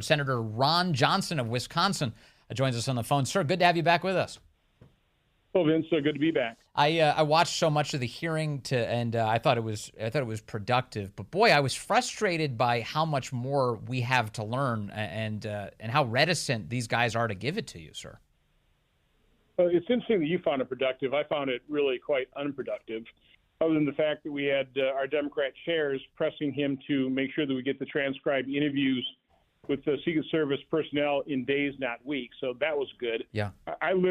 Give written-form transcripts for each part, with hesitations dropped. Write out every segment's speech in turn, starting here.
Senator Ron Johnson of Wisconsin joins us on the phone. Sir, good to have you back with us. Well, Vince, good to be back. I watched so much of the hearing and I thought it was productive. But boy, I was frustrated by how much more we have to learn and how reticent these guys are to give it to you, sir. Well, it's interesting that you found it productive. I found it really quite unproductive, other than the fact that we had our Democrat chairs pressing him to make sure that we get the transcribed interviews with the Secret Service personnel in days, not weeks. So that was good. Yeah. I'm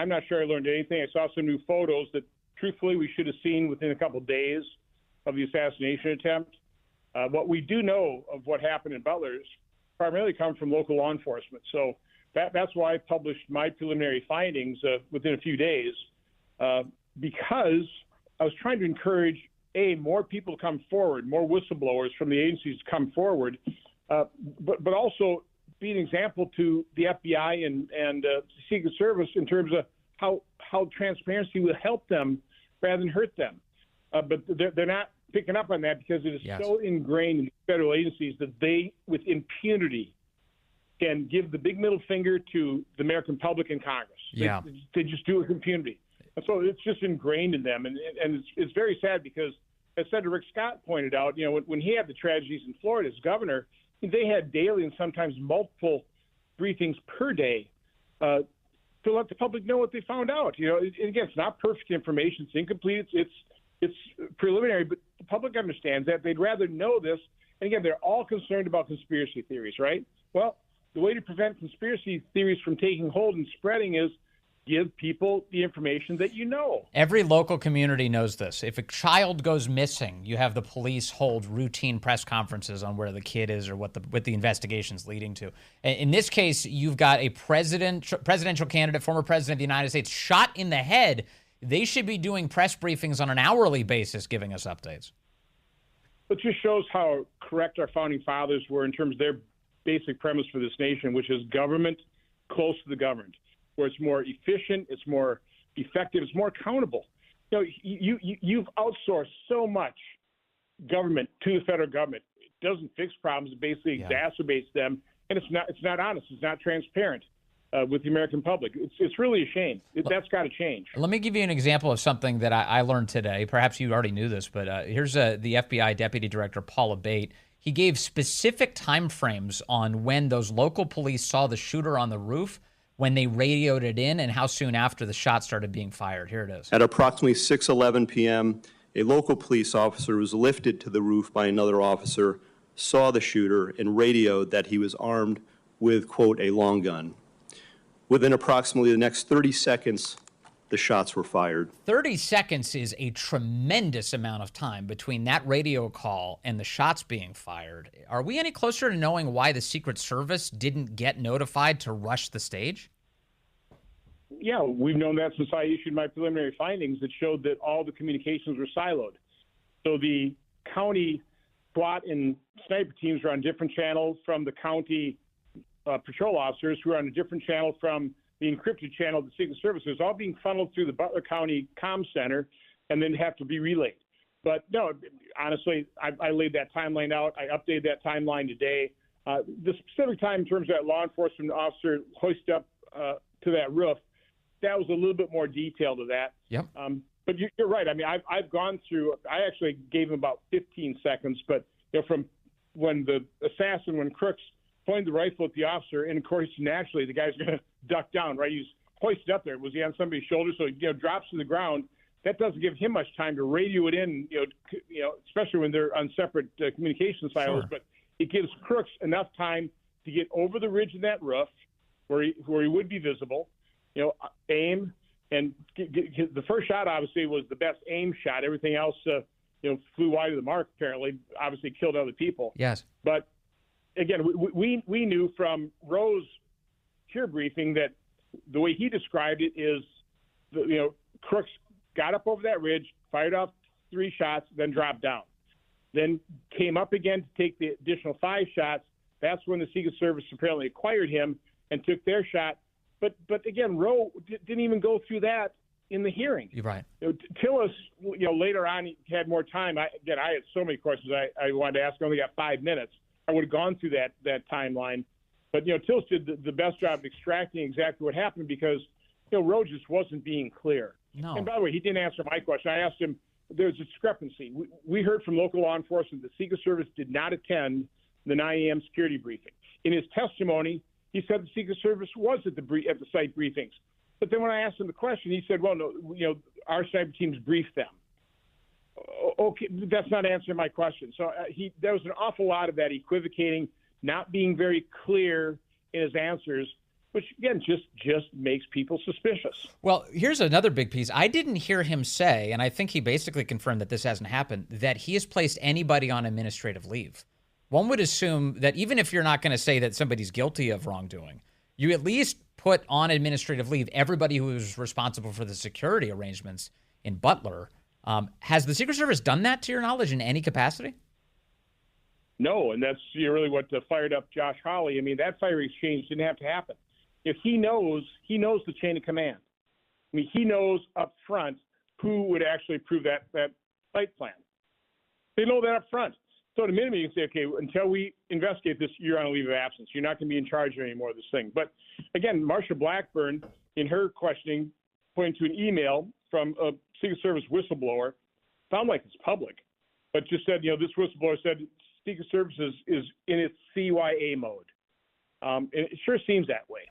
not sure I learned anything. I saw some new photos that, truthfully, we should have seen within a couple of days of the assassination attempt. What we do know of what happened in Butler is primarily come from local law enforcement. So that's why I published my preliminary findings within a few days, because I was trying to encourage, more people to come forward, more whistleblowers from the agencies to come forward, but also be an example to the FBI and Secret Service in terms of how transparency will help them rather than hurt them. But they're not picking up on that because it is so ingrained in federal agencies that they, with impunity, can give the big middle finger to the American public and Congress. Yeah. They just do it with impunity. And so it's just ingrained in them. And it's very sad because, as Senator Rick Scott pointed out, when he had the tragedies in Florida as governor, they had daily and sometimes multiple briefings per day to let the public know what they found out. Again, it's not perfect information. It's incomplete. It's preliminary, but the public understands that. They'd rather know this. And again, they're all concerned about conspiracy theories, right? Well, the way to prevent conspiracy theories from taking hold and spreading is give people the information that you know. Every local community knows this. If a child goes missing, you have the police hold routine press conferences on where the kid is or what the investigation's leading to. In this case, you've got a presidential candidate, former president of the United States, shot in the head. They should be doing press briefings on an hourly basis, giving us updates. It just shows how correct our founding fathers were in terms of their basic premise for this nation, which is government close to the governed, where it's more efficient, it's more effective, it's more accountable. You've outsourced so much government to the federal government. It doesn't fix problems; it basically exacerbates them, and it's not honest, it's not transparent with the American public. It's really a shame. That's got to change. Let me give you an example of something that I learned today. Perhaps you already knew this, but here's the FBI Deputy Director Paul Abate. He gave specific time frames on when those local police saw the shooter on the roof, when they radioed it in, and how soon after the shot started being fired. Here it is. At approximately 6:11 p.m., a local police officer was lifted to the roof by another officer, saw the shooter, and radioed that he was armed with, quote, a long gun. Within approximately the next 30 seconds, the shots were fired. 30 seconds is a tremendous amount of time between that radio call and the shots being fired. Are we any closer to knowing why the Secret Service didn't get notified to rush the stage? Yeah, we've known that since I issued my preliminary findings that showed that all the communications were siloed. So the county SWAT and sniper teams were on different channels from the county patrol officers who are on a different channel from the encrypted channel of the Secret Service. Is all being funneled through the Butler County Comm Center and then have to be relayed. But no, honestly, I laid that timeline out. I updated that timeline today. The specific time in terms of that law enforcement officer hoisted up to that roof, that was a little bit more detailed to that. Yep. But you're right. I mean, I've gone through, I actually gave him about 15 seconds, but from when when Crooks pointed the rifle at the officer, and of course, naturally, the guy's going to duck down, right? He's hoisted up there. Was he on somebody's shoulder? So he drops to the ground. That doesn't give him much time to radio it in, especially when they're on separate communication silos. Sure. But it gives Crooks enough time to get over the ridge of that roof where he would be visible, aim, and get the first shot obviously was the best aim shot. Everything else, flew wide of the mark. Apparently, obviously killed other people. Yes, but again, we knew from Roe's cure briefing that the way he described it is, Crooks got up over that ridge, fired off 3 shots, then dropped down. Then came up again to take the additional 5 shots. That's when the Secret Service apparently acquired him and took their shot. But again, Roe didn't even go through that in the hearing. You're right. Tillis, later on, he had more time. I had so many questions I wanted to ask. I only got 5 minutes. I would have gone through that timeline. But, Tillis did the best job of extracting exactly what happened because, Roe just wasn't being clear. No. And by the way, he didn't answer my question. I asked him, there's a discrepancy. We heard from local law enforcement the Secret Service did not attend the 9 a.m. security briefing. In his testimony, he said the Secret Service was at the site briefings. But then when I asked him the question, he said, well, no, our cyber teams briefed them. Okay, that's not answering my question. So there was an awful lot of that equivocating, not being very clear in his answers, which, again, just makes people suspicious. Well, here's another big piece. I didn't hear him say, and I think he basically confirmed that this hasn't happened, that he has placed anybody on administrative leave. One would assume that even if you're not going to say that somebody's guilty of wrongdoing, you at least put on administrative leave everybody who is responsible for the security arrangements in Butler. Has the Secret Service done that, to your knowledge, in any capacity? No, and that's really what fired up Josh Hawley. I mean, that fire exchange didn't have to happen. If he knows the chain of command. I mean, he knows up front who would actually approve that site plan. They know that up front. So at a minimum, you can say, okay, until we investigate this, you're on a leave of absence. You're not going to be in charge anymore of this thing. But again, Marsha Blackburn, in her questioning, pointing to an email from a Secret Service whistleblower, sound like it's public, but just said, this whistleblower said Secret Service is in its CYA mode. And it sure seems that way.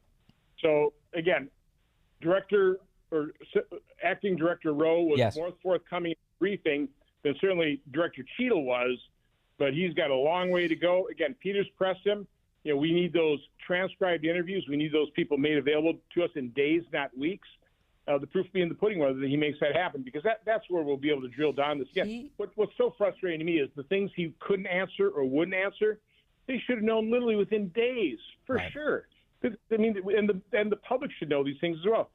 So again, Acting Director Rowe was more forthcoming in the briefing than certainly Director Cheadle was, but he's got a long way to go. Again, Peters pressed him. We need those transcribed interviews. We need those people made available to us in days, not weeks. The proof being the pudding, whether he makes that happen, because that's where we'll be able to drill down this. Again, what's so frustrating to me is the things he couldn't answer or wouldn't answer, they should have known literally within days, for sure. I mean, and the public should know these things as well.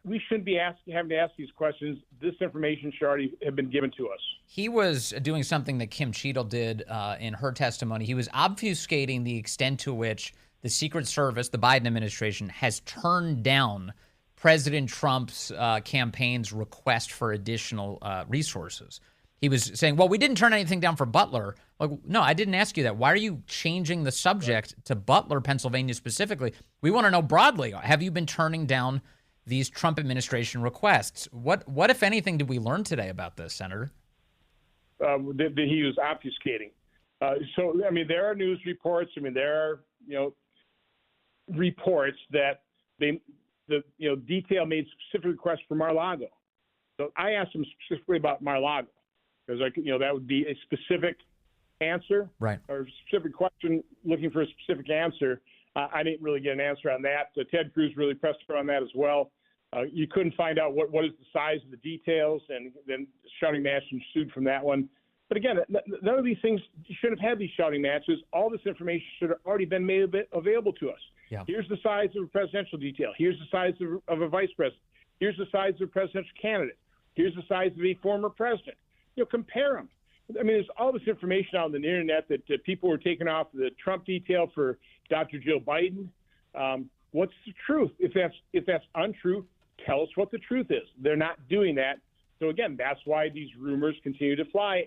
We shouldn't be having to ask these questions. This information should already have been given to us. He was doing something that Kim Cheadle did in her testimony. He was obfuscating the extent to which the Secret Service, the Biden administration, has turned down President Trump's campaign's request for additional resources. He was saying, well, we didn't turn anything down for Butler. Like, no, I didn't ask you that. Why are you changing the subject to Butler, Pennsylvania specifically? We want to know broadly, have you been turning down these Trump administration requests? What if anything, did we learn today about this, Senator? That he was obfuscating. So, I mean, there are news reports. I mean, there are, reports that detail made specific requests for Mar-a-Lago. So I asked him specifically about Mar-a-Lago because, that would be a specific answer, right? Or a specific question looking for a specific answer. I didn't really get an answer on that. So Ted Cruz really pressed her on that as well. You couldn't find out what is the size of the details, and then shouting match ensued from that one. But again, none of these things should have had these shouting matches. All this information should have already been made available to us. Yeah. Here's the size of a presidential detail. Here's the size of a vice president. Here's the size of a presidential candidate. Here's the size of a former president. Compare them. I mean, there's all this information out on the internet that people were taking off the Trump detail for Dr. Jill Biden. What's the truth? If that's untrue, tell us what the truth is. They're not doing that. So again, that's why these rumors continue to fly.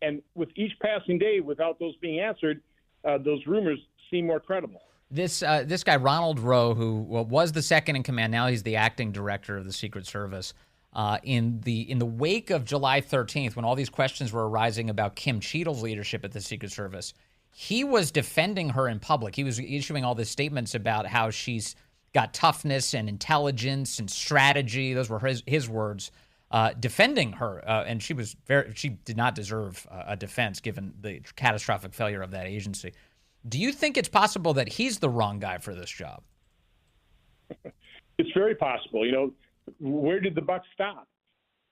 And with each passing day, without those being answered, those rumors seem more credible. This guy, Ronald Rowe, who was the second in command, now he's the acting director of the Secret Service. In the wake of July 13th, when all these questions were arising about Kim Cheadle's leadership at the Secret Service, he was defending her in public. He was issuing all these statements about how she's got toughness and intelligence and strategy. Those were his words, defending her. And she did not deserve a defense given the catastrophic failure of that agency. Do you think it's possible that he's the wrong guy for this job? It's very possible. Where did the buck stop?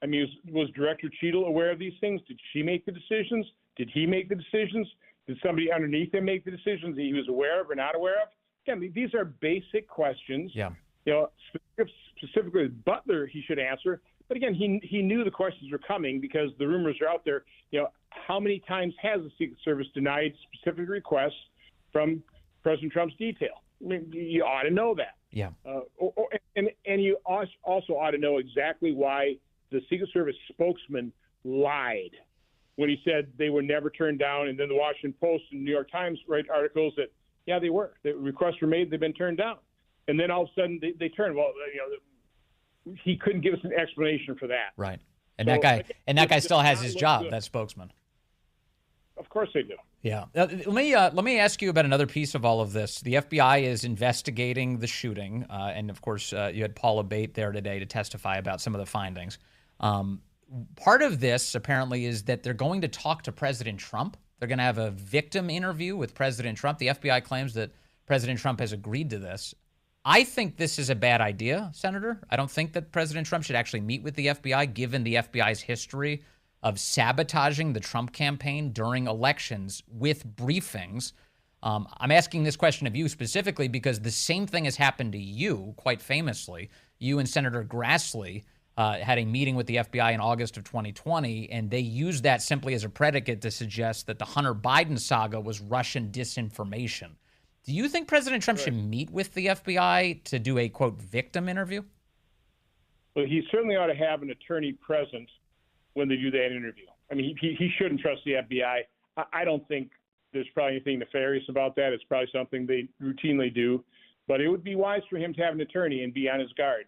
I mean, was Director Cheadle aware of these things? Did she make the decisions? Did he make the decisions? Did somebody underneath him make the decisions that he was aware of or not aware of? Again, these are basic questions. Yeah. Specifically with Butler, he should answer. But again, he knew the questions were coming because the rumors are out there. How many times has the Secret Service denied specific requests from President Trump's detail? I mean, you ought to know that. Yeah. And you also ought to know exactly why the Secret Service spokesman lied when he said they were never turned down. And then the Washington Post and New York Times write articles that Yeah, they were. The requests were made. They've been turned down. And then all of a sudden they turned. Well, he couldn't give us an explanation for that. Right. And So, that guy still has his job, good. that spokesman. Of course they do. Yeah. Let me ask you about another piece of all of this. The FBI is investigating the shooting, and of course, you had Paula Bate there today to testify about some of the findings. Part of this apparently is that they're going to talk to President Trump. They're going to have a victim interview with President Trump. The FBI claims that President Trump has agreed to this. I think this is a bad idea, Senator. I don't think that President Trump should actually meet with the FBI, given the FBI's history of sabotaging the Trump campaign during elections with briefings. I'm asking this question of you specifically because the same thing has happened to you, quite famously. You and Senator Grassley had a meeting with the FBI in August of 2020, and they used that simply as a predicate to suggest that the Hunter Biden saga was Russian disinformation. Do you think President Trump should meet with the FBI to do a, quote, victim interview? Well, he certainly ought to have an attorney present when they do that interview. I mean, he shouldn't trust the FBI. I don't think there's probably anything nefarious about that. It's probably something they routinely do. But it would be wise for him to have an attorney and be on his guard.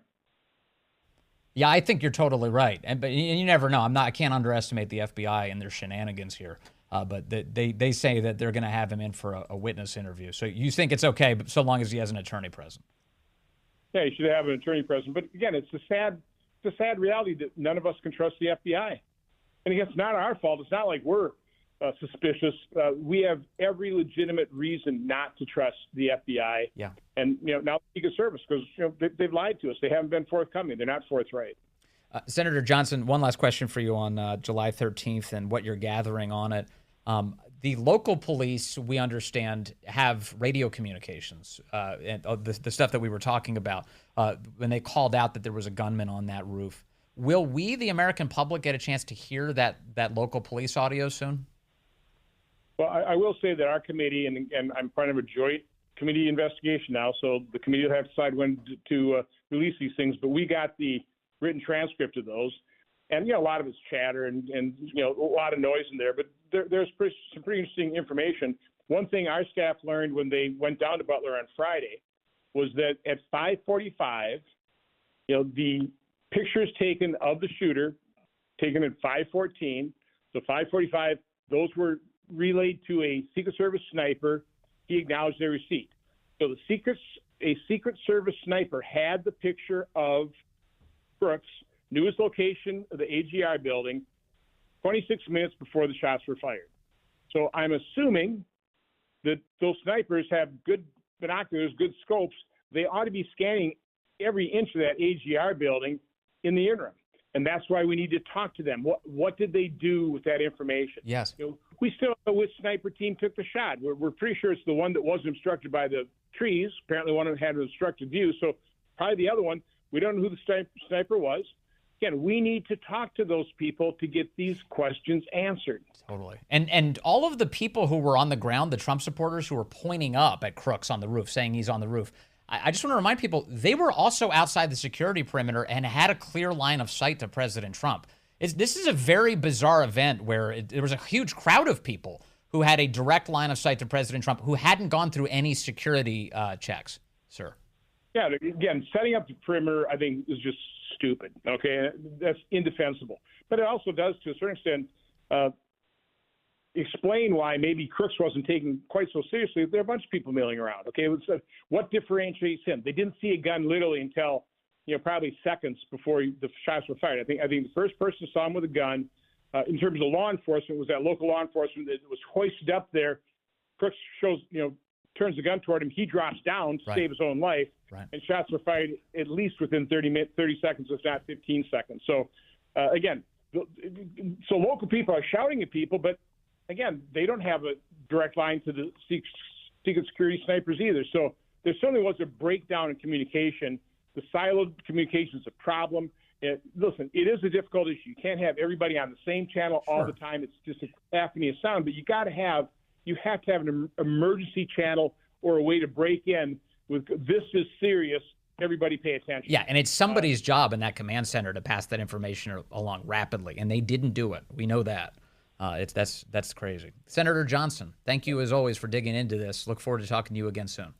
Yeah, I think you're totally right. But you never know. I can't underestimate the FBI and their shenanigans here. But they say that they're going to have him in for a witness interview. So you think it's okay, but so long as he has an attorney present? Yeah, he should have an attorney present. But again, it's a sad reality that none of us can trust the FBI. And again, it's not our fault. It's not like we're suspicious. We have every legitimate reason not to trust the FBI. Yeah. And now the Secret Service, because they've lied to us. They haven't been forthcoming. They're not forthright. Senator Johnson, one last question for you on July 13th and what you're gathering on it. The local police, we understand, have radio communications and the stuff that we were talking about when they called out that there was a gunman on that roof. Will we, the American public, get a chance to hear that local police audio soon? Well, I will say that our committee, and I'm part of a joint committee investigation now, so the committee will have to decide when to release these things, but we got the written transcript of those. And, a lot of it's chatter and a lot of noise in there, but there's some pretty interesting information. One thing our staff learned when they went down to Butler on Friday was that at 5:45, the pictures taken of the shooter, taken at 5:14, so 5:45, those were relayed to a Secret Service sniper. He acknowledged their receipt. So a Secret Service sniper had the picture of Crooks, knew his location of the AGR building 26 minutes before the shots were fired. So I'm assuming that those snipers have good binoculars, good scopes. They ought to be scanning every inch of that AGR building in the interim. And that's why we need to talk to them. What did they do with that information? Yes. We still don't know which sniper team took the shot. We're pretty sure it's the one that wasn't obstructed by the trees. Apparently one of them had an obstructed view. So probably the other one. We don't know who the sniper was. Again, we need to talk to those people to get these questions answered. Totally. And all of the people who were on the ground, the Trump supporters who were pointing up at Crooks on the roof, saying he's on the roof, I just want to remind people, they were also outside the security perimeter and had a clear line of sight to President Trump. This is a very bizarre event where there was a huge crowd of people who had a direct line of sight to President Trump who hadn't gone through any security checks, sir. Yeah, again, setting up the perimeter, I think, is just stupid. Okay, that's indefensible. But it also does, to a certain extent, explain why maybe Crooks wasn't taken quite so seriously. There are a bunch of people milling around. Okay, what differentiates him? They didn't see a gun literally until probably seconds before the shots were fired. I think the first person saw him with a gun. In terms of law enforcement, was that local law enforcement that was hoisted up there. Crooks turns the gun toward him. He drops down to save his own life. Right. And shots were fired at least within 30 seconds, if not 15 seconds. So, again, local people are shouting at people, but, again, they don't have a direct line to the secret security snipers either. So there certainly was a breakdown in communication. The siloed communication is a problem. Listen, it is a difficult issue. You can't have everybody on the same channel all the time. It's just a cacophony of sound, but you have to have an emergency channel or a way to break in with this is serious. Everybody pay attention. Yeah, and it's somebody's job in that command center to pass that information along rapidly, and they didn't do it. We know that. That's crazy. Senator Johnson, thank you as always for digging into this. Look forward to talking to you again soon.